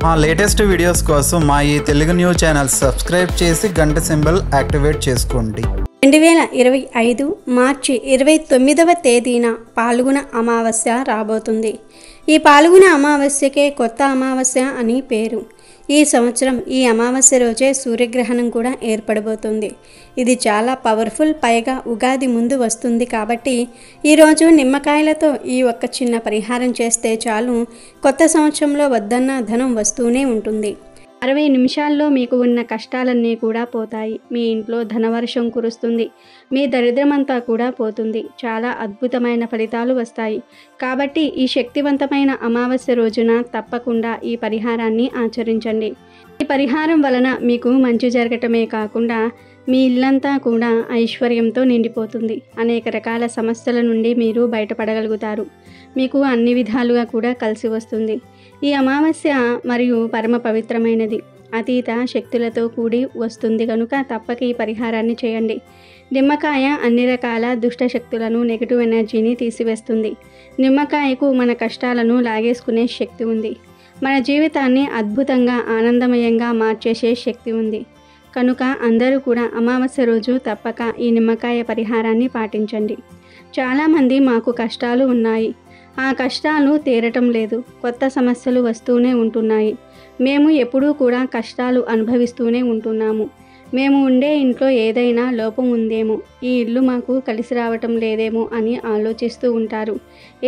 మా latest videos కోసం మా ఈ తెలుగు న్యూస్ ఛానల్ సబ్స్క్రైబ్ చేసి గంట సింబల్ యాక్టివేట్ చేసుకోండి. 2025 మార్చి 29వ తేదీన పాల్గొన అమావాస్య రాబోతుంది. ఈ పాల్గొన అమావాస్యకే కొత్త అమావాస్య అని పేరు. ఈ సంవత్సరం ఈ అమావాస్య రోజే సూర్యగ్రహణం కూడా ఏర్పడబోతుంది. ఇది చాలా పవర్ఫుల్, పైగా ఉగాది ముందు వస్తుంది కాబట్టి ఈరోజు నిమ్మకాయలతో ఈ ఒక్క చిన్న పరిహారం చేస్తే చాలు, కొత్త సంవత్సరంలో వద్దన్న ధనం వస్తూనే ఉంటుంది. 60 నిమిషాల్లో మీకు ఉన్న కష్టాలన్నీ కూడా పోతాయి. మీ ఇంట్లో ధనవర్షం కురుస్తుంది. మీ దరిద్రమంతా కూడా పోతుంది. చాలా అద్భుతమైన ఫలితాలు వస్తాయి. కాబట్టి ఈ శక్తివంతమైన అమావాస్య రోజున తప్పకుండా ఈ పరిహారాన్ని ఆచరించండి. ఈ పరిహారం వలన మీకు మంచి జరగటమే కాకుండా మీ ఇల్లంతా కూడా ఐశ్వర్యంతో నిండిపోతుంది. అనేక రకాల సమస్యల నుండి మీరు బయటపడగలుగుతారు. మీకు అన్ని విధాలుగా కూడా కలిసి వస్తుంది. ఈ అమావాస్య మరియు పరమ పవిత్రమైనది, అతీత శక్తులతో కూడి వస్తుంది కనుక తప్పక ఈ పరిహారాన్ని చేయండి. నిమ్మకాయ అన్ని రకాల దుష్ట శక్తులను, నెగిటివ్ ఎనర్జీని తీసివేస్తుంది. నిమ్మకాయకు మన కష్టాలను లాగేసుకునే శక్తి ఉంది. మన జీవితాన్ని అద్భుతంగా ఆనందమయంగా మార్చేసే శక్తి ఉంది. కనుక అందరూ కూడా అమావాస్య రోజు తప్పక ఈ నిమ్మకాయ పరిహారాన్ని పాటించండి. చాలామంది మాకు కష్టాలు ఉన్నాయి, ఆ కష్టాలు తీరటం లేదు, కొత్త సమస్యలు వస్తూనే ఉంటున్నాయి, మేము ఎప్పుడూ కూడా కష్టాలు అనుభవిస్తూనే ఉంటున్నాము, మేము ఉండే ఇంట్లో ఏదైనా లోపం ఉందేమో, ఈ ఇల్లు మాకు కలిసి రావటం లేదేమో అని ఆలోచిస్తూ ఉంటారు.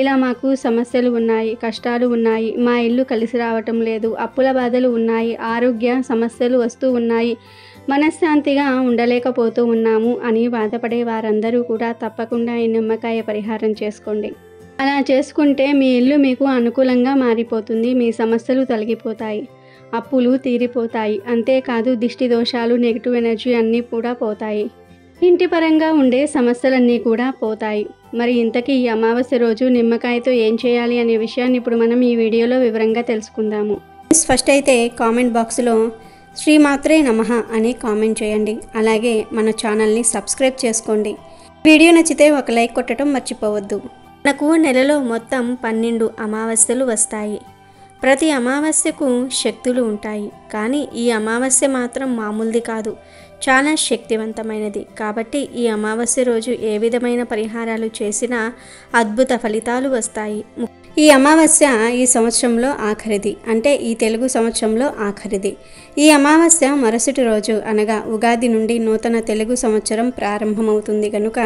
ఇలా మాకు సమస్యలు ఉన్నాయి, కష్టాలు ఉన్నాయి, మా ఇల్లు కలిసి రావటం లేదు, అప్పుల బాధలు ఉన్నాయి, ఆరోగ్య సమస్యలు వస్తూ ఉన్నాయి, మనశ్శాంతిగా ఉండలేకపోతూ ఉన్నాము అని బాధపడే వారందరూ కూడా తప్పకుండా ఈ నిమ్మకాయ పరిహారం చేసుకోండి. అలా చేసుకుంటే మీ ఇల్లు మీకు అనుకూలంగా మారిపోతుంది. మీ సమస్యలు తొలగిపోతాయి, అప్పులు తీరిపోతాయి. అంతేకాదు దిష్టి దోషాలు, నెగిటివ్ ఎనర్జీ అన్నీ కూడా పోతాయి. ఇంటి పరంగా ఉండే సమస్యలన్నీ కూడా పోతాయి. మరి ఇంతకీ ఈ అమావాస్య రోజు నిమ్మకాయతో ఏం చేయాలి అనే విషయాన్ని ఇప్పుడు మనం ఈ వీడియోలో వివరంగా తెలుసుకుందాము. ఫస్ట్ అయితే కామెంట్ బాక్స్లో శ్రీమాత్రే నమః అని కామెంట్ చేయండి. అలాగే మన ఛానల్ని సబ్స్క్రైబ్ చేసుకోండి. వీడియో నచ్చితే ఒక లైక్ కొట్టడం మర్చిపోవద్దు. మనకు నెలలో మొత్తం 12 అమావాస్యలు వస్తాయి. ప్రతి అమావాస్యకు శక్తులు ఉంటాయి. కానీ ఈ అమావాస్య మాత్రం మామూలుది కాదు, చాలా శక్తివంతమైనది. కాబట్టి ఈ అమావాస్య రోజు ఏ విధమైన పరిహారాలు చేసినా అద్భుత ఫలితాలు వస్తాయి. ఈ అమావాస్య ఈ సంవత్సరంలో ఆఖరిది, అంటే ఈ తెలుగు సంవత్సరంలో ఆఖరిది. ఈ అమావాస్య మరుసటి రోజు అనగా ఉగాది నుండి నూతన తెలుగు సంవత్సరం ప్రారంభమవుతుంది కనుక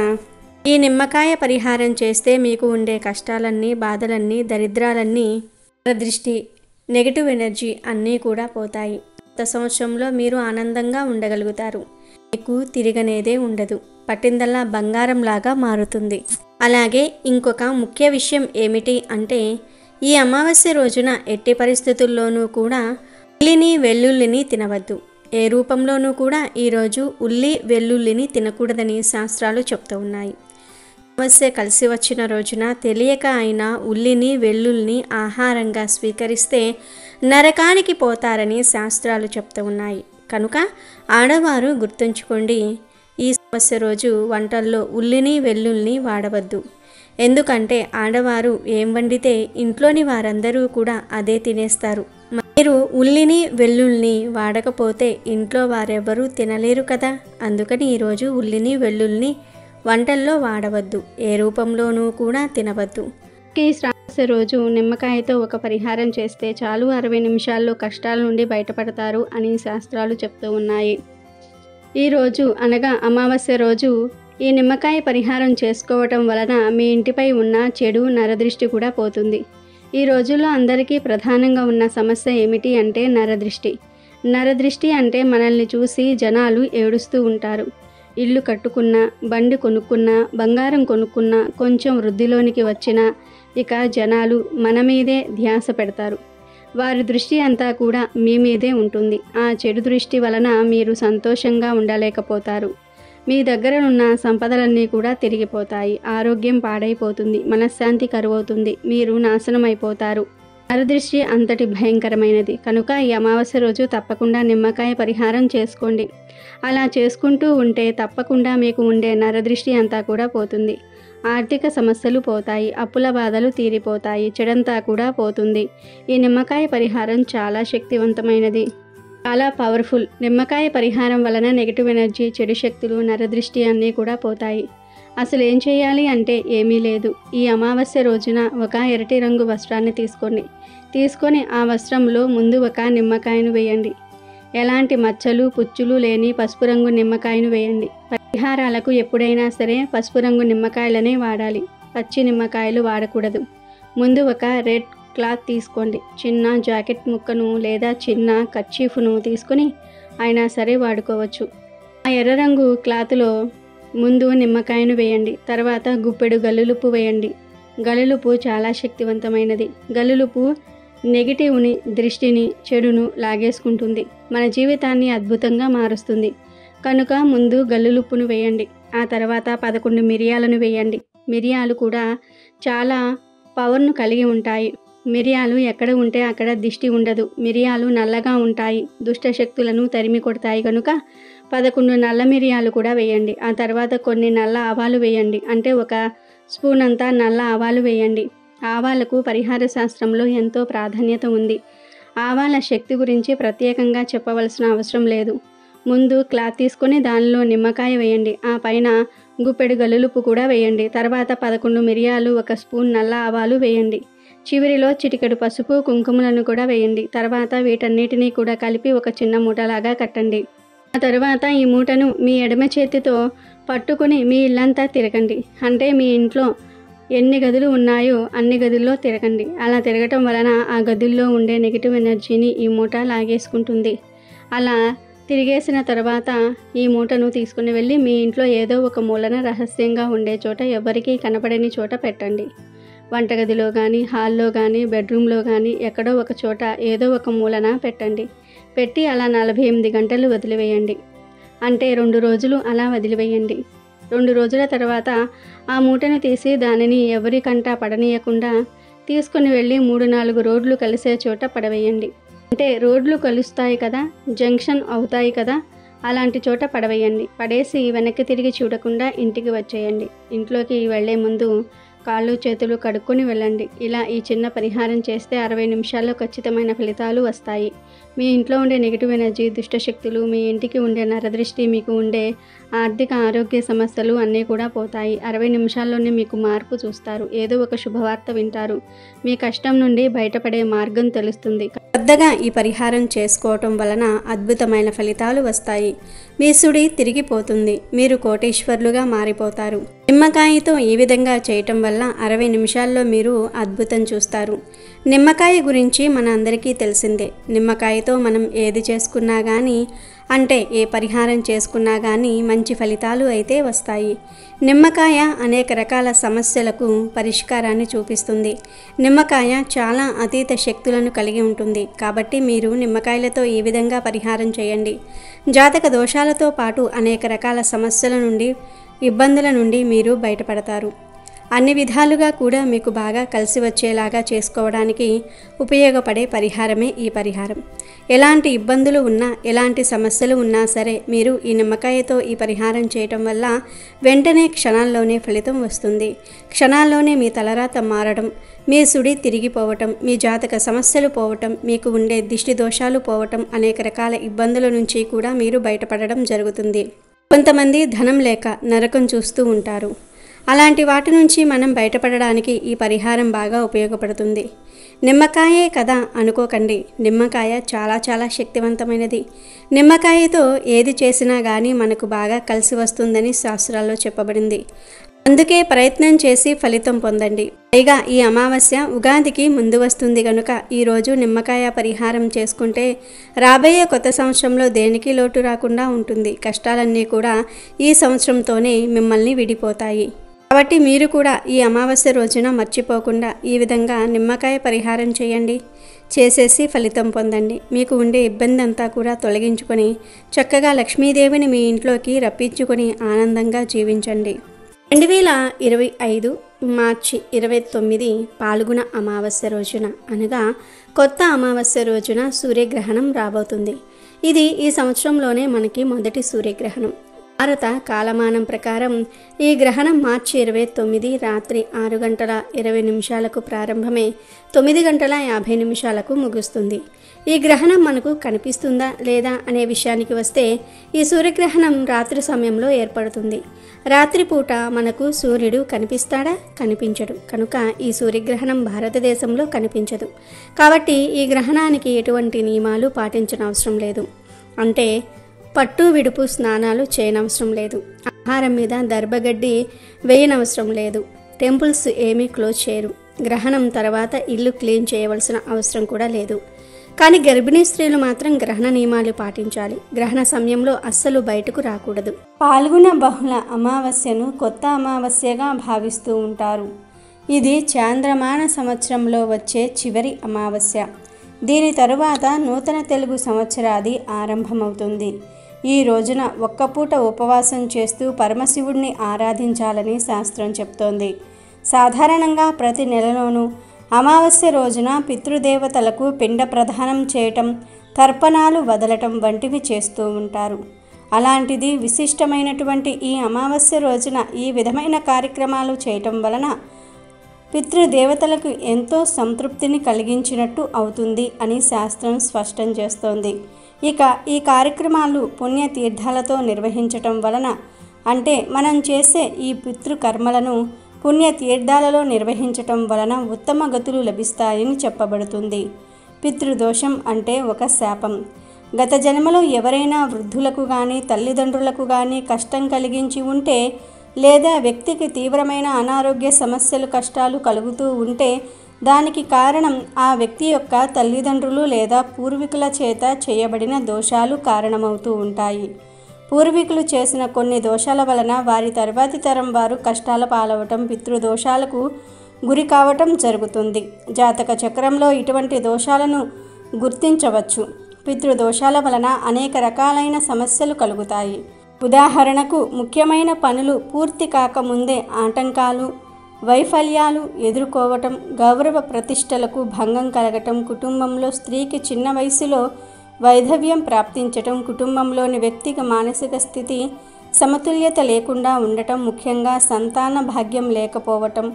ఈ నిమ్మకాయ పరిహారం చేస్తే మీకు ఉండే కష్టాలన్నీ, బాధలన్నీ, దరిద్రాలన్నీ, దృష్టి, నెగిటివ్ ఎనర్జీ అన్నీ కూడా పోతాయి. కొత్త సంవత్సరంలో మీరు ఆనందంగా ఉండగలుగుతారు. మీకు తిరగనేదే ఉండదు, పట్టిందల్లా బంగారంలాగా మారుతుంది. అలాగే ఇంకొక ముఖ్య విషయం ఏమిటి అంటే, ఈ అమావాస్య రోజున ఎట్టి పరిస్థితుల్లోనూ కూడా ఉల్లిని, వెల్లుల్లిని తినవద్దు. ఏ రూపంలోనూ కూడా ఈరోజు ఉల్లి, వెల్లుల్లిని తినకూడదని శాస్త్రాలు చెప్తూ ఉన్నాయి. అమావాస్య కలిసి వచ్చిన రోజున తెలియక అయినా ఉల్లిని, వెల్లుల్లిని ఆహారంగా స్వీకరిస్తే నరకానికి పోతారని శాస్త్రాలు చెప్తూ ఉన్నాయి. కనుక ఆడవారు గుర్తుంచుకోండి, ఈ అమావాస్య రోజు వంటల్లో ఉల్లిని, వెల్లుల్లిని వాడవద్దు. ఎందుకంటే ఆడవారు ఏం వండితే ఇంట్లోని వారందరూ కూడా అదే తినేస్తారు. మీరు ఉల్లిని, వెల్లుల్లిని వాడకపోతే ఇంట్లో వారెవరూ తినలేరు కదా. అందుకని ఈరోజు ఉల్లిని, వెల్లుల్లిని వంటల్లో వాడవద్దు, ఏ రూపంలోనూ కూడా తినవద్దు. ఈ అమావాస్య రోజు నిమ్మకాయతో ఒక పరిహారం చేస్తే చాలు, 60 నిమిషాల్లో కష్టాల నుండి బయటపడతారు అని శాస్త్రాలు చెప్తూ ఉన్నాయి. ఈరోజు అనగా అమావాస్య రోజు ఈ నిమ్మకాయ పరిహారం చేసుకోవటం వలన మీ ఇంటిపై ఉన్న చెడు నరదృష్టి కూడా పోతుంది. ఈ రోజుల్లో అందరికీ ప్రధానంగా ఉన్న సమస్య ఏమిటి అంటే నరదృష్టి. నరదృష్టి అంటే మనల్ని చూసి జనాలు ఏడుస్తూ ఉంటారు. ఇల్లు కట్టుకున్నా, బండి కొనుక్కున్నా, బంగారం కొనుక్కున్నా, కొంచెం వృద్ధిలోనికి వచ్చినా ఇక జనాలు మన మీదే ధ్యాస పెడతారు. వారి దృష్టి అంతా కూడా మీ మీదే ఉంటుంది. ఆ చెడు దృష్టి వలన మీరు సంతోషంగా ఉండలేకపోతారు. మీ దగ్గర ఉన్న సంపదలన్నీ కూడా తిరిగిపోతాయి. ఆరోగ్యం పాడైపోతుంది, మనశ్శాంతి కరువవుతుంది, మీరు నాశనం అయిపోతారు. నరదృష్టి అంతటి భయంకరమైనది. కనుక ఈ అమావాస్య రోజు తప్పకుండా నిమ్మకాయ పరిహారం చేసుకోండి. అలా చేసుకుంటూ ఉంటే తప్పకుండా మీకు ఉండే నరదృష్టి అంతా కూడా పోతుంది. ఆర్థిక సమస్యలు పోతాయి, అప్పుల బాధలు తీరిపోతాయి, చెడంతా కూడా పోతుంది. ఈ నిమ్మకాయ పరిహారం చాలా శక్తివంతమైనది, చాలా పవర్ఫుల్. నిమ్మకాయ పరిహారం వలన నెగిటివ్ ఎనర్జీ, చెడు శక్తులు, నరదృష్టి అన్నీ కూడా పోతాయి. అసలు ఏం చేయాలి అంటే ఏమీ లేదు. ఈ అమావాస్య రోజున ఒక ఎర్రటి రంగు వస్త్రాన్ని తీసుకొని ఆ వస్త్రంలో ముందు ఒక నిమ్మకాయను వేయండి. ఎలాంటి మచ్చలు పుచ్చులు లేని పసుపు రంగు నిమ్మకాయను వేయండి. పరిహారాలకు ఎప్పుడైనా సరే పసుపు రంగు నిమ్మకాయలనే వాడాలి, పచ్చి నిమ్మకాయలు వాడకూడదు. ముందు ఒక రెడ్ క్లాత్ తీసుకోండి. చిన్న జాకెట్ ముక్కను లేదా చిన్న కర్చీఫ్ను తీసుకొని అయినా సరే వాడుకోవచ్చు. ఆ ఎర్ర రంగు క్లాత్లో ముందు నిమ్మకాయను వేయండి. తర్వాత గుప్పెడు గల్లులుప్పు వేయండి. గల్లులుప్పు చాలా శక్తివంతమైనది. గల్లులుప్పు నెగిటివ్ని, దృష్టిని, చెడును లాగేసుకుంటుంది, మన జీవితాన్ని అద్భుతంగా మారుస్తుంది. కనుక ముందు గల్లులుప్పును వేయండి. ఆ తర్వాత 11 మిరియాలను వేయండి. మిరియాలు కూడా చాలా పవర్ను కలిగి ఉంటాయి. మిరియాలు ఎక్కడ ఉంటే అక్కడ దిష్టి ఉండదు. మిరియాలు నల్లగా ఉంటాయి, దుష్ట శక్తులను తరిమి కొడతాయి. కనుక 11 నల్ల మిరియాలు కూడా వేయండి. ఆ తర్వాత కొన్ని నల్ల ఆవాలు వేయండి. అంటే 1 స్పూన్ అంతా నల్ల ఆవాలు వేయండి. ఆవాలకు పరిహార శాస్త్రంలో ఎంతో ప్రాధాన్యత ఉంది. ఆవాల శక్తి గురించి ప్రత్యేకంగా చెప్పవలసిన అవసరం లేదు. ముందు క్లాత్ తీసుకొని దానిలో నిమ్మకాయ వేయండి. ఆ పైన గుప్పెడు గల్లులుప్పు కూడా వేయండి. తర్వాత 11 మిరియాలు, 1 స్పూన్ నల్ల ఆవాలు వేయండి. చివరిలో చిటికెడు పసుపు, కుంకుమలను కూడా వేయండి. తర్వాత వీటన్నిటినీ కూడా కలిపి ఒక చిన్న మూటలాగా కట్టండి. ఆ తర్వాత ఈ మూటను మీ ఎడమ చేతితో పట్టుకొని మీ ఇల్లంతా తిరగండి. అంటే మీ ఇంట్లో ఎన్ని గదులు ఉన్నాయో అన్ని గదుల్లో తిరగండి. అలా తిరగటం వలన ఆ గదుల్లో ఉండే నెగిటివ్ ఎనర్జీని ఈ మూట లాగేసుకుంటుంది. అలా తిరిగేసిన తర్వాత ఈ మూటను తీసుకుని వెళ్ళి మీ ఇంట్లో ఏదో ఒక మూలన రహస్యంగా ఉండే చోట, ఎవరికీ కనపడని చోట పెట్టండి. వంటగదిలో కానీ, హాల్లో కానీ, బెడ్రూమ్లో కానీ ఎక్కడో ఒక చోట ఏదో ఒక మూలన పెట్టండి. పెట్టి అలా 48 గంటలు వదిలివేయండి. అంటే 2 రోజులు అలా వదిలివేయండి. 2 రోజుల తర్వాత ఆ మూటను తీసి దానిని ఎవరి కంటా పడనీయకుండా తీసుకుని వెళ్ళి 3-4 రోడ్లు కలిసే చోట పడవేయండి. అంటే రోడ్లు కలుస్తాయి కదా, జంక్షన్ అవుతాయి కదా, అలాంటి చోట పడవేయండి. పడేసి వెనక్కి తిరిగి చూడకుండా ఇంటికి వచ్చేయండి. ఇంట్లోకి వెళ్ళే ముందు కాళ్ళు చేతులు కడుక్కొని వెళ్ళండి. ఇలా ఈ చిన్న పరిహారం చేస్తే 60 నిమిషాల్లో ఖచ్చితమైన ఫలితాలు వస్తాయి. మీ ఇంట్లో ఉండే నెగిటివ్ ఎనర్జీ, దుష్టశక్తులు, మీ ఇంటికి ఉండే నరదృష్టి, మీకు ఉండే ఆర్థిక ఆరోగ్య సమస్యలు అన్నీ కూడా పోతాయి. 60 నిమిషాల్లోనే మీకు మార్పు చూస్తారు. ఏదో ఒక శుభవార్త వింటారు. మీ కష్టం నుండి బయటపడే మార్గం తెలుస్తుంది. శ్రద్ధగా ఈ పరిహారం చేసుకోవటం వలన అద్భుతమైన ఫలితాలు వస్తాయి. మీ సుడి తిరిగిపోతుంది. మీరు కోటీశ్వర్లుగా మారిపోతారు. నిమ్మకాయతో ఈ విధంగా చేయటం వల్ల 60 నిమిషాల్లో మీరు అద్భుతం చూస్తారు. నిమ్మకాయ గురించి మన అందరికీ తెలిసిందే. నిమ్మకాయతో మనం ఏది చేసుకున్నా కానీ, అంటే ఏ పరిహారం చేసుకున్నా కానీ మంచి ఫలితాలు అయితే వస్తాయి. నిమ్మకాయ అనేక రకాల సమస్యలకు పరిష్కారాన్ని చూపిస్తుంది. నిమ్మకాయ చాలా అతీత శక్తులను కలిగి ఉంటుంది. కాబట్టి మీరు నిమ్మకాయలతో ఈ విధంగా పరిహారం చేయండి. జాతక దోషాలతో పాటు అనేక రకాల సమస్యల నుండి, ఇబ్బందుల నుండి మీరు బయటపడతారు. అన్ని విధాలుగా కూడా మీకు బాగా కలిసి వచ్చేలాగా చేసుకోవడానికి ఉపయోగపడే పరిహారమే ఈ పరిహారం. ఎలాంటి ఇబ్బందులు ఉన్నా, ఎలాంటి సమస్యలు ఉన్నా సరే మీరు ఈ నిమ్మకాయతో ఈ పరిహారం చేయటం వల్ల వెంటనే క్షణాల్లోనే ఫలితం వస్తుంది. క్షణాల్లోనే మీ తలరాత మారడం, మీ సుడి తిరిగిపోవటం, మీ జాతక సమస్యలు పోవటం, మీకు ఉండే దిష్టి దోషాలు పోవటం, అనేక రకాల ఇబ్బందుల నుంచి కూడా మీరు బయటపడడం జరుగుతుంది. కొంతమంది ధనం లేక నరకం చూస్తూ ఉంటారు. అలాంటి వాటి నుంచి మనం బయటపడడానికి ఈ పరిహారం బాగా ఉపయోగపడుతుంది. నిమ్మకాయే కదా అనుకోకండి. నిమ్మకాయ చాలా చాలా శక్తివంతమైనది. నిమ్మకాయతో ఏది చేసినా కానీ మనకు బాగా కలిసి వస్తుందని శాస్త్రాల్లో చెప్పబడింది. అందుకే ప్రయత్నం చేసి ఫలితం పొందండి. పైగా ఈ అమావాస్య ఉగాదికి ముందు వస్తుంది కనుక ఈరోజు నిమ్మకాయ పరిహారం చేసుకుంటే రాబోయే కొత్త సంవత్సరంలో దేనికి లోటు రాకుండా ఉంటుంది. కష్టాలన్నీ కూడా ఈ సంవత్సరంతోనే మిమ్మల్ని విడిపోతాయి. కాబట్టి మీరు కూడా ఈ అమావాస్య రోజున మర్చిపోకుండా ఈ విధంగా నిమ్మకాయ పరిహారం చేయండి. చేసేసి ఫలితం పొందండి. మీకు ఉండే ఇబ్బంది అంతా కూడా తొలగించుకొని చక్కగా లక్ష్మీదేవిని మీ ఇంట్లోకి రప్పించుకొని ఆనందంగా జీవించండి. 2025 మార్చి 29 పాల్గొన అమావాస్య రోజున, అనగా కొత్త అమావాస్య రోజున సూర్యగ్రహణం రాబోతుంది. ఇది ఈ సంవత్సరంలోనే మనకి మొదటి సూర్యగ్రహణం. భారత కాలమానం ప్రకారం ఈ గ్రహణం మార్చి 29 రాత్రి 6 గంటల 20 నిమిషాలకు ప్రారంభమై 9 గంటల 50 నిమిషాలకు ముగుస్తుంది. ఈ గ్రహణం మనకు కనిపిస్తుందా లేదా అనే విషయానికి వస్తే ఈ సూర్యగ్రహణం రాత్రి సమయంలో ఏర్పడుతుంది. రాత్రిపూట మనకు సూర్యుడు కనిపిస్తాడా? కనిపించడు. కనుక ఈ సూర్యగ్రహణం భారతదేశంలో కనిపించదు. కాబట్టి ఈ గ్రహణానికి ఎటువంటి నియమాలు పాటించనవసరం లేదు. అంటే పట్టు విడుపు స్నానాలు చేయనవసరం లేదు. ఆహారం మీద దర్భగడ్డి వేయనవసరం లేదు. టెంపుల్స్ ఏమీ క్లోజ్ చేయరు. గ్రహణం తర్వాత ఇల్లు క్లీన్ చేయవలసిన అవసరం కూడా లేదు. కానీ గర్భిణీ స్త్రీలు మాత్రం గ్రహణ నియమాలు పాటించాలి. గ్రహణ సమయంలో అస్సలు బయటకు రాకూడదు. పాల్గొన బహుళ అమావాస్యను కొత్త అమావాస్యగా భావిస్తూ ఉంటారు. ఇది చాంద్రమాన సంవత్సరంలో వచ్చే చివరి అమావాస్య. దీని తరువాత నూతన తెలుగు సంవత్సరాది ఆరంభమవుతుంది. ఈ రోజున ఒక్కపూట ఉపవాసం చేస్తూ పరమశివుడిని ఆరాధించాలని శాస్త్రం చెప్తోంది. సాధారణంగా ప్రతి నెలలోనూ అమావాస్య రోజున పితృదేవతలకు పిండ ప్రదానం చేయటం, తర్పణాలు వదలటం వంటివి చేస్తూ ఉంటారు. అలాంటిది విశిష్టమైనటువంటి ఈ అమావాస్య రోజున ఈ విధమైన కార్యక్రమాలు చేయటం వలన పితృదేవతలకు ఎంతో సంతృప్తిని కలిగించినట్టు అవుతుంది అని శాస్త్రం స్పష్టం చేస్తోంది. ఇక ఈ కార్యక్రమాలు పుణ్యతీర్థాలతో నిర్వహించటం వలన, అంటే మనం చేసే ఈ పితృకర్మలను పుణ్యతీర్థాలలో నిర్వహించటం వలన ఉత్తమ గతులు లభిస్తాయని చెప్పబడుతుంది. పితృదోషం అంటే ఒక శాపం. గత జన్మలో ఎవరైనా వృద్ధులకు కానీ తల్లిదండ్రులకు కానీ కష్టం కలిగించి ఉంటే, లేదా వ్యక్తికి తీవ్రమైన అనారోగ్య సమస్యలు కష్టాలు కలుగుతూ ఉంటే దానికి కారణం ఆ వ్యక్తి యొక్క తల్లిదండ్రులు లేదా పూర్వీకుల చేత చేయబడిన దోషాలు కారణమవుతూ ఉంటాయి. పూర్వీకులు చేసిన కొన్ని దోషాల వలన వారి తర్వాతి తరం వారు కష్టాల పాలవటం, పితృదోషాలకు గురి కావటం జరుగుతుంది. జాతక చక్రంలో ఇటువంటి దోషాలను గుర్తించవచ్చు. పితృదోషాల వలన అనేక రకాలైన సమస్యలు కలుగుతాయి. ఉదాహరణకు ముఖ్యమైన పనులు పూర్తి కాకముందే ఆటంకాలు, వైఫల్యాలు ఎదుర్కోవటం, గౌరవ ప్రతిష్టలకు భంగం కలగటం, కుటుంబంలో స్త్రీకి చిన్న వయసులో వైధవ్యం ప్రాప్తించటం, కుటుంబంలోని వ్యక్తికి మానసిక స్థితి సమతుల్యత లేకుండా ఉండటం, ముఖ్యంగా సంతాన భాగ్యం లేకపోవటం,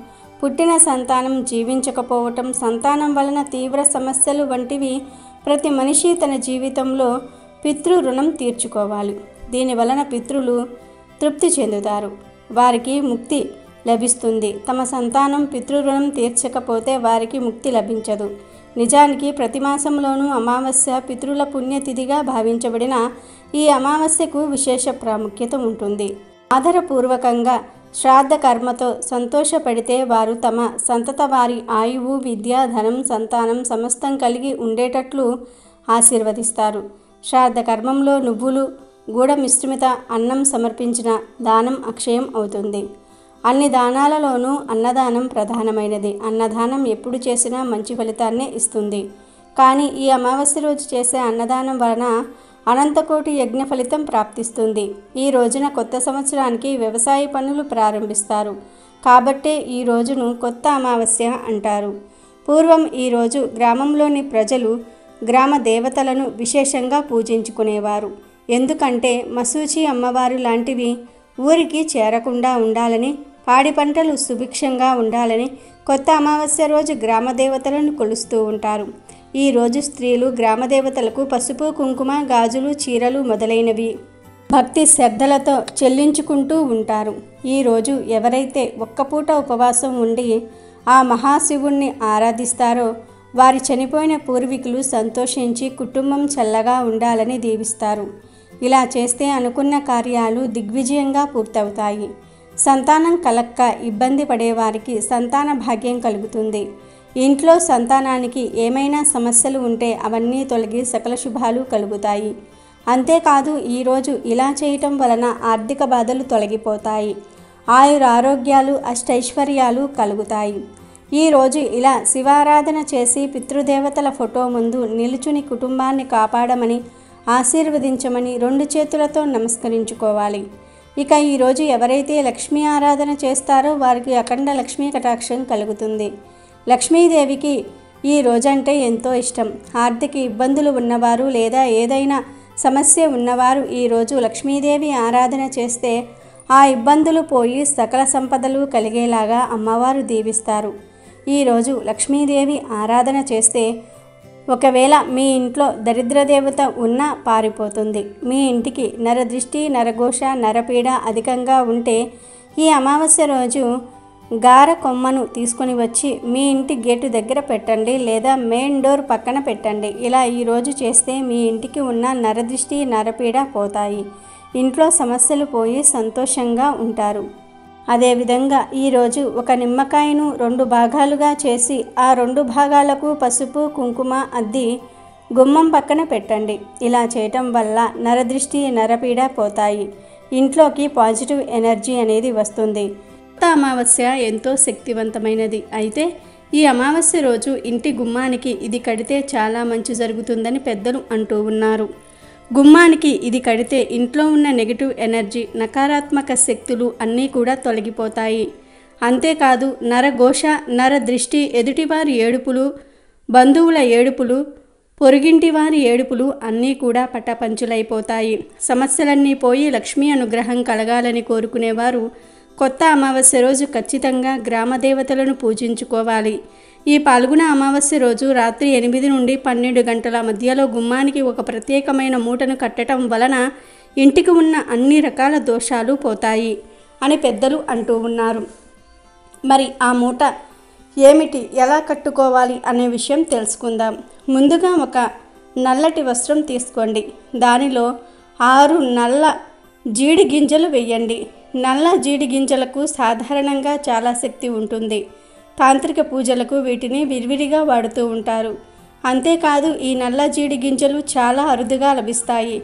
పుట్టిన సంతానం జీవించకపోవటం, సంతానం వలన తీవ్ర సమస్యలు వంటివి ప్రతి మనిషి తన జీవితంలో పితృ రుణం తీర్చుకోవాలి. దీని వలన పితృలు తృప్తి చెందుతారు, వారికి ముక్తి లభిస్తుంది. తమ సంతానం పితృరుణం తీర్చకపోతే వారికి ముక్తి లభించదు. నిజానికి ప్రతి మాసంలోనూ అమావాస్య పితృల పుణ్యతిథిగా భావించబడిన ఈ అమావాస్యకు విశేష ప్రాముఖ్యత ఉంటుంది. ఆదరపూర్వకంగా శ్రాద్ధ కర్మతో సంతోషపడితే వారు తమ సంతత వారి ఆయువు, విద్య, ధనం, సంతానం సమస్తం కలిగి ఉండేటట్లు ఆశీర్వదిస్తారు. శ్రాద్ధ కర్మంలో నువ్వులు, గూఢ మిశ్రమిత అన్నం సమర్పించిన దానం అక్షయం అవుతుంది. అన్ని దానాలలోనూ అన్నదానం ప్రధానమైనది. అన్నదానం ఎప్పుడు చేసినా మంచి ఫలితాన్నే ఇస్తుంది. కానీ ఈ అమావాస్య రోజు చేసే అన్నదానం వలన అనంతకోటి యజ్ఞ ఫలితం ప్రాప్తిస్తుంది. ఈ రోజున కొత్త సంవత్సరానికి వ్యవసాయ పనులు ప్రారంభిస్తారు. కాబట్టే ఈ రోజును కొత్త అమావాస్య అంటారు. పూర్వం ఈ రోజు గ్రామంలోని ప్రజలు గ్రామ దేవతలను విశేషంగా పూజించుకునేవారు. ఎందుకంటే మసూచి అమ్మవారు లాంటివి ఊరికి చేరకుండా ఉండాలని, పాడి పంటలు సుభిక్షంగా ఉండాలని కొత్త అమావాస్య రోజు గ్రామ దేవతలను కొలుస్తూ ఉంటారు. ఈ రోజు స్త్రీలు గ్రామ దేవతలకు పసుపు, కుంకుమ, గాజులు, చీరలు మొదలైనవి భక్తి శ్రద్ధలతో చెల్లించుకుంటూ ఉంటారు. ఈరోజు ఎవరైతే ఒక్కపూట ఉపవాసం ఉండి ఆ మహాశివుణ్ణి ఆరాధిస్తారో వారి చనిపోయిన పూర్వీకులు సంతోషించి కుటుంబం చల్లగా ఉండాలని దీవిస్తారు. ఇలా చేస్తే అనుకున్న కార్యాలు దిగ్విజయంగా పూర్తవుతాయి. సంతానం కలక్క ఇబ్బంది పడేవారికి సంతాన భాగ్యం కలుగుతుంది. ఇంట్లో సంతానానికి ఏమైనా సమస్యలు ఉంటే అవన్నీ తొలగి సకల శుభాలు కలుగుతాయి. అంతేకాదు ఈరోజు ఇలా చేయటం వలన ఆర్థిక బాధలు తొలగిపోతాయి. ఆయురారోగ్యాలు, అష్టైశ్వర్యాలు కలుగుతాయి. ఈరోజు ఇలా శివారాధన చేసి పితృదేవతల ఫోటో ముందు నిలుచుని కుటుంబాన్ని కాపాడమని, ఆశీర్వదించమని 2 చేతులతో నమస్కరించుకోవాలి. ఇక ఈరోజు ఎవరైతే లక్ష్మీ ఆరాధన చేస్తారో వారికి అఖండ లక్ష్మీ కటాక్షం కలుగుతుంది. లక్ష్మీదేవికి ఈ రోజంటే ఎంతో ఇష్టం. ఆర్థిక ఇబ్బందులు ఉన్నవారు లేదా ఏదైనా సమస్య ఉన్నవారు ఈరోజు లక్ష్మీదేవి ఆరాధన చేస్తే ఆ ఇబ్బందులు పోయి సకల సంపదలు కలిగేలాగా అమ్మవారు దీవిస్తారు. ఈరోజు లక్ష్మీదేవి ఆరాధన చేస్తే ఒకవేళ మీ ఇంట్లో దరిద్ర దేవత ఉన్నా పారిపోతుంది. మీ ఇంటికి నరదృష్టి, నరఘోష, నరపీడ అధికంగా ఉంటే ఈ అమావాస్య రోజు గార కొమ్మను తీసుకొని వచ్చి మీ ఇంటి గేటు దగ్గర పెట్టండి, లేదా మెయిన్ డోర్ పక్కన పెట్టండి. ఇలా ఈరోజు చేస్తే మీ ఇంటికి ఉన్న నరదృష్టి, నరపీడ పోతాయి. ఇంట్లో సమస్యలు పోయి సంతోషంగా ఉంటారు. అదేవిధంగా ఈరోజు ఒక నిమ్మకాయను 2 భాగాలుగా చేసి ఆ 2 భాగాలకు పసుపు, కుంకుమ అద్ది గుమ్మం పక్కన పెట్టండి. ఇలా చేయటం వల్ల నరదృష్టి, నరపీడ పోతాయి. ఇంట్లోకి పాజిటివ్ ఎనర్జీ అనేది వస్తుంది. కొత్త అమావాస్య ఎంతో శక్తివంతమైనది. అయితే ఈ అమావాస్య రోజు ఇంటి గుమ్మానికి ఇది కడితే చాలా మంచి జరుగుతుందని పెద్దలు అంటూ ఉన్నారు. గుమ్మానికి ఇది కడితే ఇంట్లో ఉన్న నెగిటివ్ ఎనర్జీ, నకారాత్మక శక్తులు అన్నీ కూడా తొలగిపోతాయి. అంతేకాదు నరఘోష, నరదృష్టి, ఎదుటివారి ఏడుపులు, బంధువుల ఏడుపులు, పొరుగింటి వారి ఏడుపులు అన్నీ కూడా పటాపంచులైపోతాయి. సమస్యలన్నీ పోయి లక్ష్మీ అనుగ్రహం కలగాలని కోరుకునేవారు కొత్త అమావాస్య రోజు ఖచ్చితంగా గ్రామ దేవతలను పూజించుకోవాలి. ఈ పాల్గొన అమావాస్య రోజు రాత్రి 8 నుండి 12 గంటల మధ్యలో గుమ్మానికి ఒక ప్రత్యేకమైన మూటను కట్టడం వలన ఇంటికి ఉన్న అన్ని రకాల దోషాలు పోతాయి అని పెద్దలు అంటూ ఉన్నారు. మరి ఆ మూట ఏమిటి, ఎలా కట్టుకోవాలి అనే విషయం తెలుసుకుందాం. ముందుగా ఒక నల్లటి వస్త్రం తీసుకోండి. దానిలో 6 నల్ల జీడి గింజలు వేయండి. నల్ల జీడి గింజలకు సాధారణంగా చాలా శక్తి ఉంటుంది. తాంత్రిక పూజలకు వీటిని విరివిరిగా వాడుతూ ఉంటారు. అంతేకాదు ఈ నల్ల జీడి గింజలు చాలా అరుదుగా లభిస్తాయి.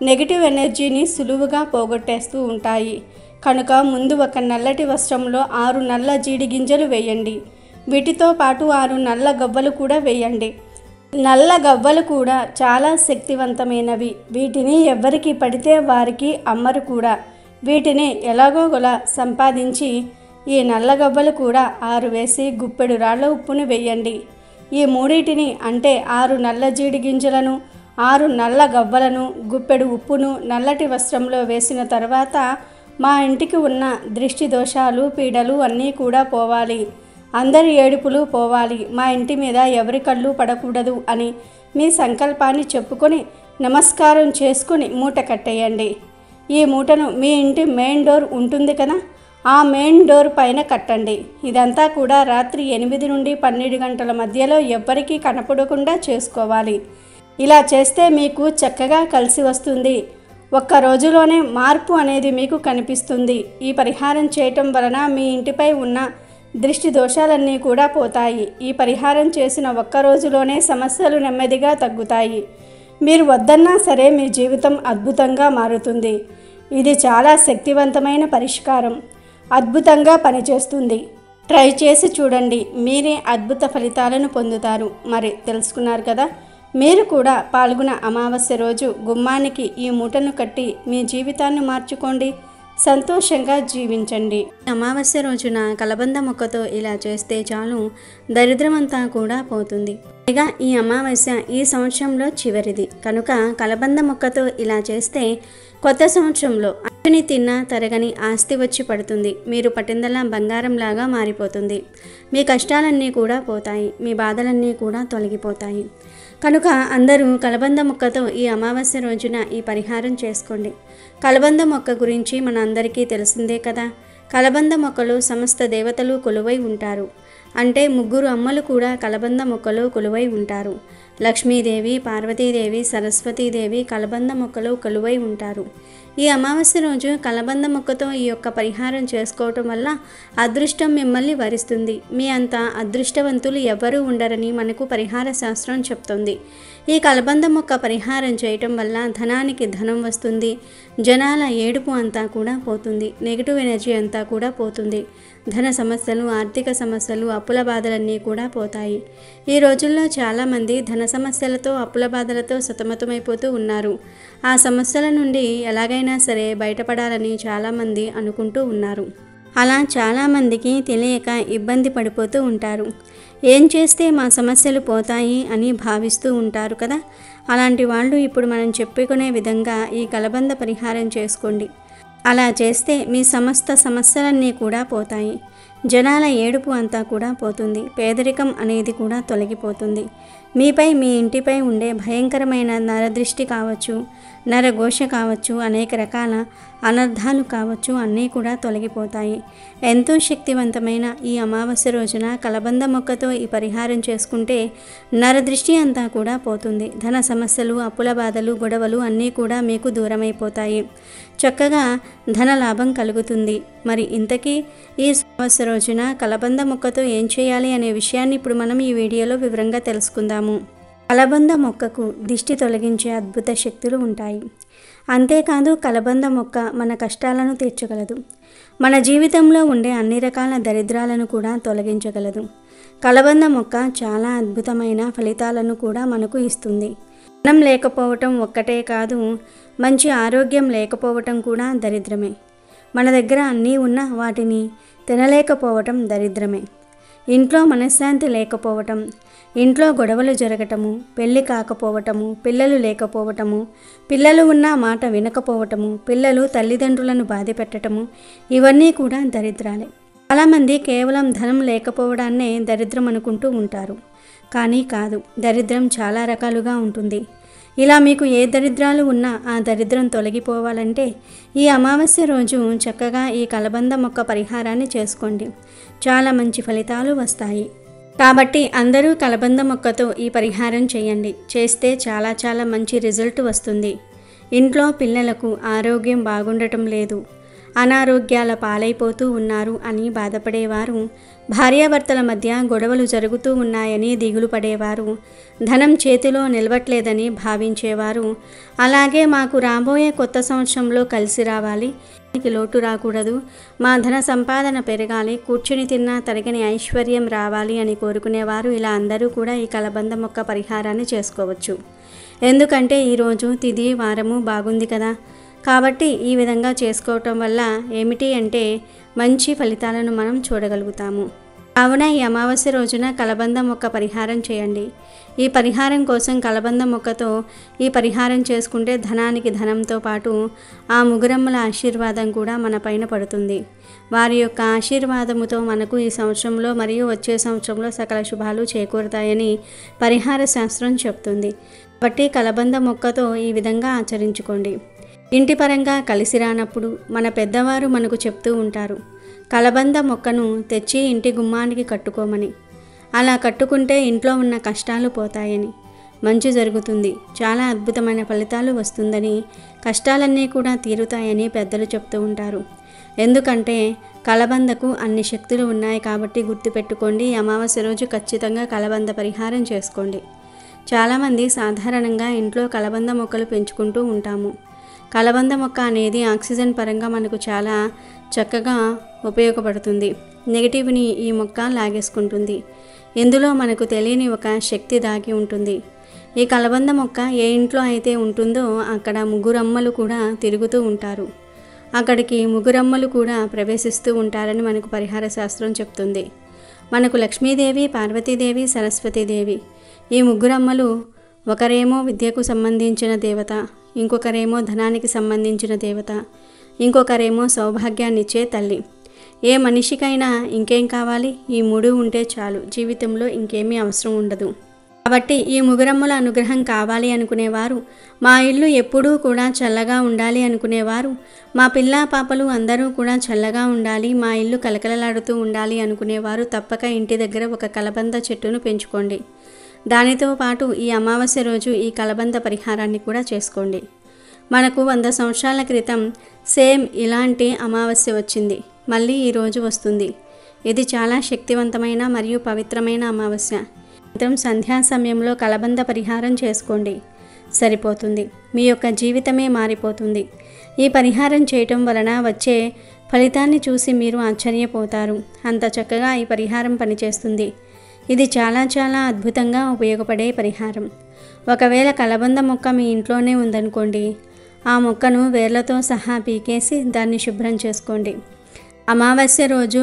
నెగిటివ్ ఎనర్జీని సులువుగా పోగొట్టేస్తూ ఉంటాయి. కనుక ముందు ఒక నల్లటి వస్త్రంలో 6 నల్ల జీడి గింజలు వేయండి. వీటితో పాటు 6 నల్ల గవ్వలు కూడా వేయండి. నల్ల గవ్వలు కూడా చాలా శక్తివంతమైనవి. వీటిని ఎవరికి పడితే వారికి అమ్మరు కూడా. వీటిని ఎలాగోలా సంపాదించి ఈ నల్ల గవ్వలు కూడా 6 వేసి గుప్పెడు రాళ్ళ ఉప్పును వేయండి. ఈ మూడింటిని అంటే 6 నల్ల జీడి గింజలను, 6 నల్ల గవ్వలను, గుప్పెడు ఉప్పును నల్లటి వస్త్రంలో వేసిన తర్వాత మా ఇంటికి ఉన్న దృష్టి దోషాలు, పీడలు అన్నీ కూడా పోవాలి, అందరి ఏడుపులు పోవాలి, మా ఇంటి మీద ఎవరి కళ్ళు పడకూడదు అని మీ సంకల్పాన్ని చెప్పుకొని నమస్కారం చేసుకుని మూట కట్టేయండి. ఈ మూటను మీ ఇంటి మెయిన్ డోర్ ఉంటుంది కదా, ఆ మెయిన్ డోర్ పైన కట్టండి. ఇదంతా కూడా రాత్రి 8 నుండి 12 గంటల మధ్యలో ఎవ్వరికీ కనపడకుండా చేసుకోవాలి. ఇలా చేస్తే మీకు చక్కగా కలిసి వస్తుంది. ఒక్క రోజులోనే మార్పు అనేది మీకు కనిపిస్తుంది. ఈ పరిహారం చేయటం వలన మీ ఇంటిపై ఉన్న దృష్టి దోషాలన్నీ కూడా పోతాయి. ఈ పరిహారం చేసిన ఒక్క రోజులోనే సమస్యలు నెమ్మదిగా తగ్గుతాయి. మీరు వద్దన్నా సరే మీ జీవితం అద్భుతంగా మారుతుంది. ఇది చాలా శక్తివంతమైన పరిష్కారం. అద్భుతంగా పనిచేస్తుంది. ట్రై చేసి చూడండి, మీరే అద్భుత ఫలితాలను పొందుతారు. మరి తెలుసుకున్నారు కదా. మీరు కూడా పాల్గొన అమావాస్య రోజు గుమ్మానికి ఈ మూటను కట్టి మీ జీవితాన్ని మార్చుకోండి, సంతోషంగా జీవించండి. అమావాస్య రోజున కలబంద మొక్కతో ఇలా చేస్తే చాలు, దరిద్రమంతా కూడా పోతుంది. పైగా ఈ అమావాస్య ఈ సంవత్సరంలో చివరిది కనుక కలబంద మొక్కతో ఇలా చేస్తే కొత్త సంవత్సరంలో అన్ని తిన్నా తరగని ఆస్తి వచ్చి పడుతుంది. మీరు పట్టిందల్లా బంగారంలాగా మారిపోతుంది. మీ కష్టాలన్నీ కూడా పోతాయి, మీ బాధలన్నీ కూడా తొలగిపోతాయి. కనుక అందరూ కలబంద మొక్కతో ఈ అమావాస్య రోజున ఈ పరిహారం చేసుకోండి. కలబంద మొక్క గురించి మన అందరికీ తెలిసిందే కదా. కలబంద మొక్కలు సమస్త దేవతలు కొలువై ఉంటారు. అంటే 3 అమ్మలు కూడా కలబంద మొక్కలో కొలువై ఉంటారు. లక్ష్మీదేవి, పార్వతీదేవి, సరస్వతీదేవి కలబంద మొక్కలో కొలువై ఉంటారు. ఈ అమావాస్య రోజు కలబంద మొక్కతో ఈ యొక్క పరిహారం చేసుకోవటం వల్ల అదృష్టం మిమ్మల్ని వరిస్తుంది. మీ అంత అదృష్టవంతులు ఎవరూ ఉండరని మనకు పరిహార శాస్త్రం చెప్తుంది. ఈ కలబంద మొక్క పరిహారం చేయటం వల్ల ధనానికి ధనం వస్తుంది. జనాల ఏడుపు అంతా కూడా పోతుంది. నెగిటివ్ ఎనర్జీ అంతా కూడా పోతుంది. ధన సమస్యలు, ఆర్థిక సమస్యలు, అప్పుల బాధలన్నీ కూడా పోతాయి. ఈ రోజుల్లో చాలామంది ధన సమస్యలతో, అప్పుల బాధలతో సతమతమైపోతూ ఉన్నారు. ఆ సమస్యల నుండి ఎలాగైనా సరే బయటపడాలని చాలామంది అనుకుంటూ ఉన్నారు. అలా చాలామందికి తెలియక ఇబ్బంది పడిపోతూ ఉంటారు. ఏం చేస్తే మా సమస్యలు పోతాయి అని భావిస్తూ ఉంటారు కదా. అలాంటి వాళ్ళు ఇప్పుడు మనం చెప్పుకునే విధంగా ఈ కలబంద పరిహారం చేసుకోండి. అలా చేస్తే మీ సమస్త సమస్యలన్నీ కూడా పోతాయి. జనాల ఏడుపు అంతా కూడా పోతుంది. పేదరికం అనేది కూడా తొలగిపోతుంది. మీపై, మీ ఇంటిపై ఉండే భయంకరమైన నరదృష్టి కావచ్చు, నరఘోష కావచ్చు, అనేక రకాల అనర్థాలు కావచ్చు, అన్నీ కూడా తొలగిపోతాయి. ఎంతో శక్తివంతమైన ఈ అమావాస్య రోజున కలబంద మొక్కతో ఈ పరిహారం చేసుకుంటే నరదృష్టి అంతా కూడా పోతుంది. ధన సమస్యలు, అప్పుల బాధలు, గొడవలు అన్నీ కూడా మీకు దూరమైపోతాయి. చక్కగా ధన లాభం కలుగుతుంది. మరి ఇంతకీ ఈ అమావాస్య రోజున కలబంద మొక్కతో ఏం చేయాలి అనే విషయాన్ని ఇప్పుడు మనం ఈ వీడియోలో వివరంగా తెలుసుకుందాము. కలబంద మొక్కకు దిష్టి తొలగించే అద్భుత శక్తులు ఉంటాయి. అంతేకాదు కలబంద మొక్క మన కష్టాలను తీర్చగలదు. మన జీవితంలో ఉండే అన్ని రకాల దరిద్రాలను కూడా తొలగించగలదు. కలబంద మొక్క చాలా అద్భుతమైన ఫలితాలను కూడా మనకు ఇస్తుంది. ధనం లేకపోవటం ఒక్కటే కాదు, మంచి ఆరోగ్యం లేకపోవటం కూడా దరిద్రమే. మన దగ్గర అన్నీ ఉన్నా వాటిని తినలేకపోవటం దరిద్రమే. ఇంట్లో మనశ్శాంతి లేకపోవటం, ఇంట్లో గొడవలు జరగటము, పెళ్ళి కాకపోవటము, పిల్లలు లేకపోవటము, పిల్లలు ఉన్న మాట వినకపోవటము, పిల్లలు తల్లిదండ్రులను బాధ పెట్టటము, ఇవన్నీ కూడా దరిద్రాలే. చాలామంది కేవలం ధనం లేకపోవడాన్నే దరిద్రం అనుకుంటూ ఉంటారు. కానీ కాదు, దరిద్రం చాలా రకాలుగా ఉంటుంది. ఇలా మీకు ఏ దరిద్రాలు ఉన్నా ఆ దరిద్రం తొలగిపోవాలంటే ఈ అమావాస్య రోజు చక్కగా ఈ కలబంద మొక్క పరిహారాన్ని చేసుకోండి. చాలా మంచి ఫలితాలు వస్తాయి. కాబట్టి అందరూ కలబంద మొక్కతో ఈ పరిహారం చేయండి. చేస్తే చాలా మంచి రిజల్ట్ వస్తుంది. ఇంట్లో పిల్లలకు ఆరోగ్యం బాగుండటం లేదు, అనారోగ్యాల పాలైపోతూ ఉన్నారు అని బాధపడేవారు, భార్యాభర్తల మధ్య గొడవలు జరుగుతూ ఉన్నాయని దిగులు పడేవారు, ధనం చేతిలో నిలవట్లేదని భావించేవారు, అలాగే మాకు రాబోయే కొత్త సంవత్సరంలో కలిసి రావాలి, లోటు రాకూడదు, మా ధన సంపాదన పెరగాలి, కూర్చుని తిన్నా తరగని ఐశ్వర్యం రావాలి అని కోరుకునేవారు ఇలా అందరూ కూడా ఈ కలబంద మొక్క పరిహారాన్ని చేసుకోవచ్చు. ఎందుకంటే ఈరోజు తిథి వారము బాగుంది కదా. కాబట్టి ఈ విధంగా చేసుకోవటం వల్ల ఏమిటి అంటే మంచి ఫలితాలను మనం చూడగలుగుతాము. కావున ఈ అమావాస్య రోజున కలబంద మొక్క పరిహారం చేయండి. ఈ పరిహారం కోసం కలబంద మొక్కతో ఈ పరిహారం చేసుకుంటే ధనానికి ధనంతో పాటు ఆ ముగురమ్మల ఆశీర్వాదం కూడా మన పైన పడుతుంది. వారి యొక్క ఆశీర్వాదముతో మనకు ఈ సంవత్సరంలో మరియు వచ్చే సంవత్సరంలో సకల శుభాలు చేకూరుతాయని పరిహార శాస్త్రం చెప్తుంది. కాబట్టి కలబంద మొక్కతో ఈ విధంగా ఆచరించుకోండి. ఇంటి పరంగా కలిసి రానప్పుడు మన పెద్దవారు మనకు చెప్తూ ఉంటారు, కలబంద మొక్కను తెచ్చి ఇంటి గుమ్మానికి కట్టుకోమని. అలా కట్టుకుంటే ఇంట్లో ఉన్న కష్టాలు పోతాయని, మంచి జరుగుతుంది, చాలా అద్భుతమైన ఫలితాలు వస్తుందని, కష్టాలన్నీ కూడా తీరుతాయని పెద్దలు చెప్తూ ఉంటారు. ఎందుకంటే కలబందకు అన్ని శక్తులు ఉన్నాయి. కాబట్టి గుర్తుపెట్టుకోండి, అమావాస్య రోజు ఖచ్చితంగా కలబంద పరిహారం చేసుకోండి. చాలామంది సాధారణంగా ఇంట్లో కలబంద మొక్కలు పెంచుకుంటూ ఉంటాము. కలబంద మొక్క అనేది ఆక్సిజన్ పరంగా మనకు చాలా చక్కగా ఉపయోగపడుతుంది. నెగిటివ్ని ఈ మొక్క లాగేసుకుంటుంది. ఇందులో మనకు తెలియని ఒక శక్తి దాగి ఉంటుంది. ఈ కలబంద మొక్క ఏ ఇంట్లో అయితే ఉంటుందో అక్కడ ముగ్గురమ్మలు కూడా తిరుగుతూ ఉంటారు. అక్కడికి ముగ్గురమ్మలు కూడా ప్రవేశిస్తూ ఉంటారని మనకు పరిహార శాస్త్రం చెప్తుంది. మనకు లక్ష్మీదేవి, పార్వతీదేవి, సరస్వతీదేవి ఈ ముగ్గురమ్మలు ఒకరేమో విద్యకు సంబంధించిన దేవత, ఇంకొకరేమో ధనానికి సంబంధించిన దేవత, ఇంకొకరేమో సౌభాగ్యాన్నిచ్చే తల్లి. ఏ మనిషికైనా ఇంకేం కావాలి? ఈ మూడు ఉంటే చాలు, జీవితంలో ఇంకేమీ అవసరం ఉండదు. కాబట్టి ఈ ముగురమ్మల అనుగ్రహం కావాలి అనుకునేవారు, మా ఇల్లు ఎప్పుడూ కూడా చల్లగా ఉండాలి అనుకునేవారు, మా పిల్లా పాపలు అందరూ కూడా చల్లగా ఉండాలి, మా ఇల్లు కలకలలాడుతూ ఉండాలి అనుకునేవారు తప్పక ఇంటి దగ్గర ఒక కలబంద చెట్టును పెంచుకోండి. దానితో పాటు ఈ అమావాస్య రోజు ఈ కలబంద పరిహారాన్ని కూడా చేసుకోండి. మనకు 100 సంవత్సరాల క్రితం సేమ్ ఇలాంటి అమావాస్య వచ్చింది, మళ్ళీ ఈరోజు వస్తుంది. ఇది చాలా శక్తివంతమైన మరియు పవిత్రమైన అమావాస్య. సంధ్యా సమయంలో కలబంద పరిహారం చేసుకోండి, సరిపోతుంది. మీ యొక్క జీవితమే మారిపోతుంది. ఈ పరిహారం చేయటం వలన వచ్చే ఫలితాన్ని చూసి మీరు ఆశ్చర్యపోతారు. అంత చక్కగా ఈ పరిహారం పనిచేస్తుంది. ఇది చాలా అద్భుతంగా ఉపయోగపడే పరిహారం. ఒకవేళ కలబంద మొక్క మీ ఇంట్లోనే ఉందనుకోండి, ఆ మొక్కను వేర్లతో సహా పీకేసి దాన్ని శుభ్రం చేసుకోండి. అమావాస్య రోజు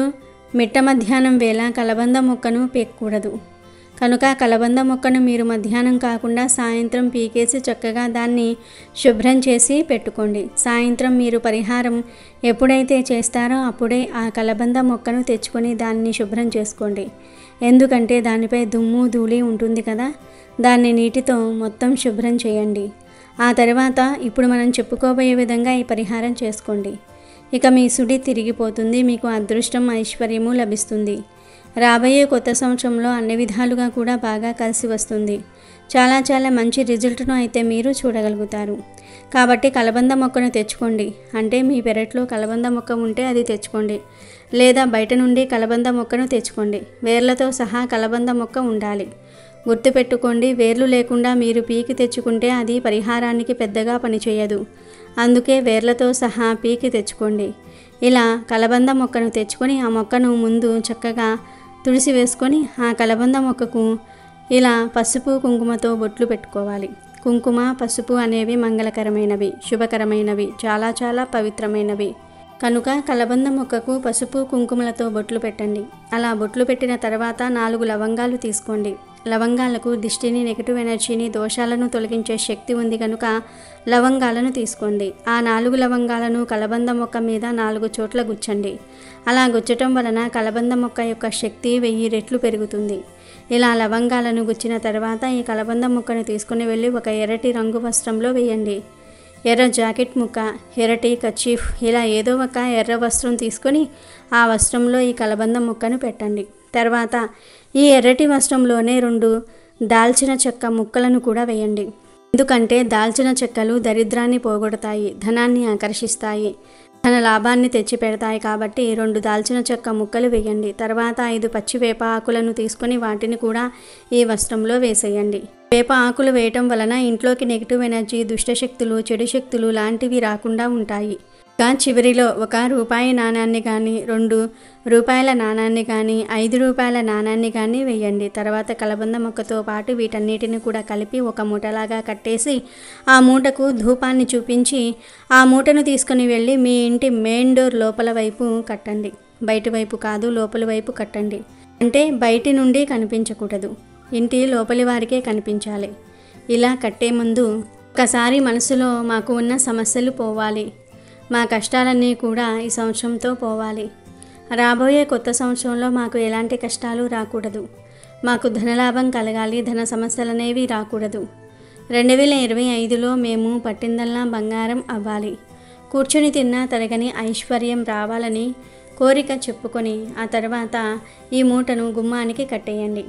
మిట్ట మధ్యాహ్నం వేళ కలబంద మొక్కను పీకకూడదు. కనుక కలబంద మొక్కను మీరు మధ్యాహ్నం కాకుండా సాయంత్రం పీకేసి చక్కగా దాన్ని శుభ్రం చేసి పెట్టుకోండి. సాయంత్రం మీరు పరిహారం ఎప్పుడైతే చేస్తారో అప్పుడే ఆ కలబంద మొక్కను తెచ్చుకొని దాన్ని శుభ్రం చేసుకోండి. ఎందుకంటే దానిపై దుమ్ము ధూళి ఉంటుంది కదా, దాన్ని నీటితో మొత్తం శుభ్రం చేయండి. ఆ తర్వాత ఇప్పుడు మనం చెప్పుకోబోయే విధంగా ఈ పరిహారం చేసుకోండి. ఇక మీ సుడి తిరిగిపోతుంది, మీకు అదృష్టం ఐశ్వర్యము లభిస్తుంది. రాబోయే కొత్త సంవత్సరంలో అన్ని విధాలుగా కూడా బాగా కలిసి వస్తుంది. చాలా మంచి రిజల్ట్ను అయితే మీరు చూడగలుగుతారు. కాబట్టి కలబంద మొక్కను తెచ్చుకోండి. అంటే మీ పెరట్లో కలబంద మొక్క ఉంటే అది తెచ్చుకోండి, లేదా బయట నుండి కలబంద మొక్కను తెచ్చుకోండి. వేర్లతో సహా కలబంద మొక్క ఉండాలి. గుర్తుపెట్టుకోండి, వేర్లు లేకుండా మీరు పీకి తెచ్చుకుంటే అది పరిహారానికి పెద్దగా పనిచేయదు. అందుకే వేర్లతో సహా పీకి తెచ్చుకోండి. ఇలా కలబంద మొక్కను తెచ్చుకొని ఆ మొక్కను ముందు చక్కగా తుడిసి వేసుకొని ఆ కలబంద మొక్కకు ఇలా పసుపు కుంకుమతో బొట్లు పెట్టుకోవాలి. కుంకుమ పసుపు అనేవి మంగళకరమైనవి, శుభకరమైనవి, చాలా పవిత్రమైనవి. కనుక కలబంద మొక్కకు పసుపు కుంకుమలతో బొట్లు పెట్టండి. అలా బొట్లు పెట్టిన తర్వాత 4 లవంగాలు తీసుకోండి. లవంగాలకు దిష్టిని, నెగటివ్ ఎనర్జీని, దోషాలను తొలగించే శక్తి ఉంది కనుక లవంగాలను తీసుకోండి. ఆ 4 లవంగాలను కలబంద మొక్క మీద 4 చోట్ల గుచ్చండి. అలా గుచ్చటం వలన కలబంద మొక్క యొక్క శక్తి 1000 రెట్లు పెరుగుతుంది. ఇలా లవంగాలను గుచ్చిన తర్వాత ఈ కలబంద మొక్కను తీసుకుని వెళ్ళి ఒక ఎర్రటి రంగు వస్త్రంలో వేయండి. ఎర్ర జాకెట్ ముక్క, ఎర్రటి కర్చీఫ్, ఇలా ఏదో ఒక ఎర్ర వస్త్రం తీసుకొని ఆ వస్త్రంలో ఈ కలబంద మొక్కను పెట్టండి. తర్వాత ఈ ఎర్రటి వస్త్రంలోనే 2 దాల్చిన చెక్క ముక్కలను కూడా వేయండి. ఎందుకంటే దాల్చిన చెక్కలు దరిద్రాన్ని పోగొడతాయి, ధనాన్ని ఆకర్షిస్తాయి, ధన లాభాన్ని తెచ్చి పెడతాయి. కాబట్టి 2 దాల్చిన చెక్క ముక్కలు వేయండి. తర్వాత 5 పచ్చి వేప ఆకులను తీసుకొని వాటిని కూడా ఈ వస్త్రంలో వేసేయండి. వేప ఆకులు వేయటం వలన ఇంట్లోకి నెగిటివ్ ఎనర్జీ, దుష్టశక్తులు, చెడు శక్తులు లాంటివి రాకుండా ఉంటాయి. ఇంకా చివరిలో 1 రూపాయి నాణాన్ని కానీ, 2 రూపాయల నాణాన్ని కానీ, 5 రూపాయల నాణాన్ని కానీ వేయండి. తర్వాత కలబంద మొక్కతో పాటు వీటన్నిటిని కూడా కలిపి ఒక మూటలాగా కట్టేసి ఆ మూటకు ధూపాన్ని చూపించి ఆ మూటను తీసుకుని వెళ్ళి మీ ఇంటి మెయిన్ డోర్ లోపల వైపు కట్టండి. బయట వైపు కాదు, లోపల వైపు కట్టండి. అంటే బయటి నుండి కనిపించకూడదు, ఇంటి లోపలి వారికే కనిపించాలి. ఇలా కట్టే ముందు ఒకసారి మనసులో మాకు ఉన్న సమస్యలు పోవాలి, మా కష్టాలన్నీ కూడా ఈ సంవత్సరంతో పోవాలి, రాబోయే కొత్త సంవత్సరంలో మాకు ఎలాంటి కష్టాలు రాకూడదు, మాకు ధనలాభం కలగాలి, ధన సమస్యలనేవి రాకూడదు, 2025లో మేము పట్టిందల్లా బంగారం అవ్వాలి, కూర్చుని తిన్నా తరగని ఐశ్వర్యం రావాలని కోరిక చెప్పుకొని ఆ తర్వాత ఈ మూటను గుమ్మానికి కట్టేయండి.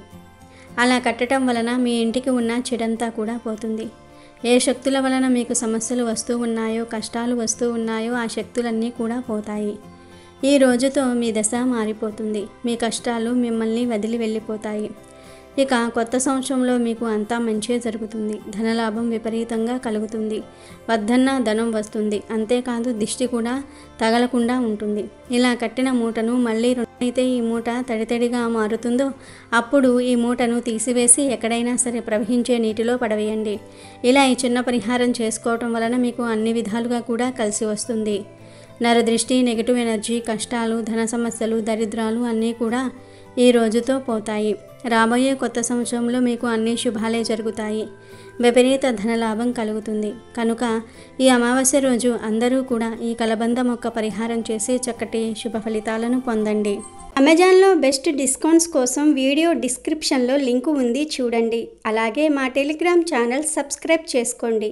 అలా కట్టడం వలన మీ ఇంటికి ఉన్న చెడంతా కూడా పోతుంది. ఏ శక్తుల వలన మీకు సమస్యలు వస్తూ ఉన్నాయో, కష్టాలు వస్తూ ఉన్నాయో ఆ శక్తులన్నీ కూడా పోతాయి. ఈ రోజుతో మీ దశ మారిపోతుంది, మీ కష్టాలు మిమ్మల్ని వదిలి వెళ్ళిపోతాయి. ఇక కొత్త సంవత్సరంలో మీకు అంతా మంచే జరుగుతుంది, ధనలాభం విపరీతంగా కలుగుతుంది, వద్దన్న ధనం వస్తుంది. అంతేకాదు దిష్టి కూడా తగలకుండా ఉంటుంది. ఇలా కట్టిన మూటను మళ్ళీ అయితే ఈ మూట తడితడిగా మారుతుందో అప్పుడు ఈ మూటను తీసివేసి ఎక్కడైనా సరే ప్రవహించే నీటిలో పడవేయండి. ఇలా ఈ చిన్న పరిహారం చేసుకోవటం వలన మీకు అన్ని విధాలుగా కూడా కలిసి వస్తుంది. నరదృష్టి, నెగిటివ్ ఎనర్జీ, కష్టాలు, ధన సమస్యలు, దరిద్రాలు అన్నీ కూడా ఈ రోజుతో పోతాయి. రాబోయే కొత్త సంవత్సరంలో మీకు అన్ని శుభాలే జరుగుతాయి, విపరీత ధనలాభం కలుగుతుంది. కనుక ఈ అమావాస్య రోజు అందరూ కూడా ఈ కలబంద మొక్క పరిహారం చేసి చక్కటి శుభ ఫలితాలను పొందండి. అమెజాన్లో బెస్ట్ డిస్కౌంట్స్ కోసం వీడియో డిస్క్రిప్షన్లో లింకు ఉంది, చూడండి. అలాగే మా టెలిగ్రామ్ ఛానల్ సబ్స్క్రైబ్ చేసుకోండి.